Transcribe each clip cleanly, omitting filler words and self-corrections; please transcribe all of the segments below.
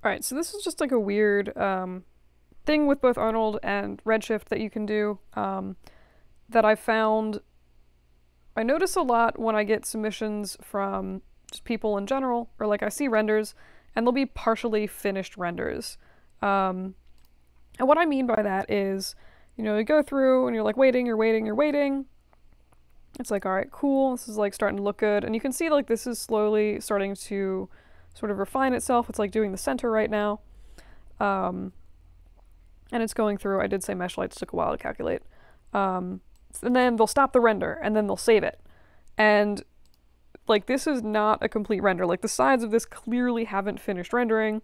Alright, so this is just like a weird thing with both Arnold and Redshift that you can do that I found I notice a lot when I get submissions from just people in general, or like I see renders, and they'll be partially finished renders. And what I mean by that is, you go through and you're like waiting, you're waiting, you're waiting. It's like, all right, cool, this is like starting to look good. And you can see like this is slowly starting to sort of refine itself. It's like doing the center right now. And it's going through, I did say mesh lights took a while to calculate. And then they'll stop the render, and then they'll save it. And like this is not a complete render. Like the sides of this clearly haven't finished rendering.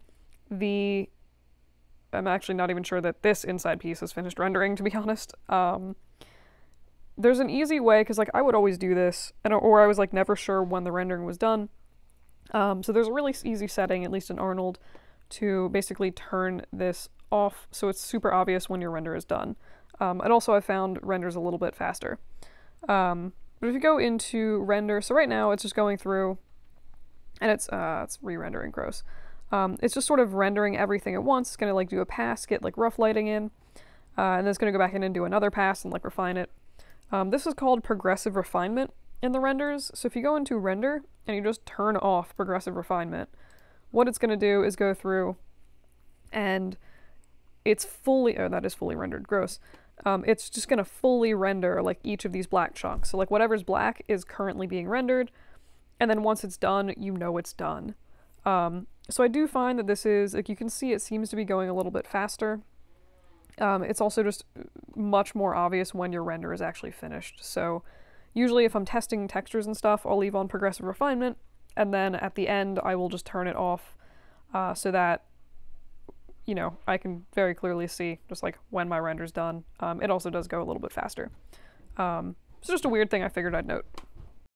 I'm actually not even sure that this inside piece is finished rendering, to be honest. There's an easy way, because like I would always do this, or I was like never sure when the rendering was done. So there's a really easy setting, at least in Arnold, to basically turn this off so it's super obvious when your render is done. And also I found renders a little bit faster. But if you go into render, so right now it's just going through, and it's re-rendering, gross. It's just sort of rendering everything at once. It's going to like do a pass, get like rough lighting in, and then it's going to go back in and do another pass and like refine it. This is called Progressive Refinement in the renders. So if you go into render and you just turn off Progressive Refinement, what it's going to do is go through and it's fully, oh, that is fully rendered, gross. It's just going to fully render like each of these black chunks. So like whatever's black is currently being rendered, and then once it's done, you know it's done. So I do find that this is, like you can see it seems to be going a little bit faster. It's also just much more obvious when your render is actually finished. So usually if I'm testing textures and stuff, I'll leave on Progressive Refinement, and then at the end I will just turn it off so that I can very clearly see just like when my render's done. It also does go a little bit faster. It's just a weird thing I figured I'd note.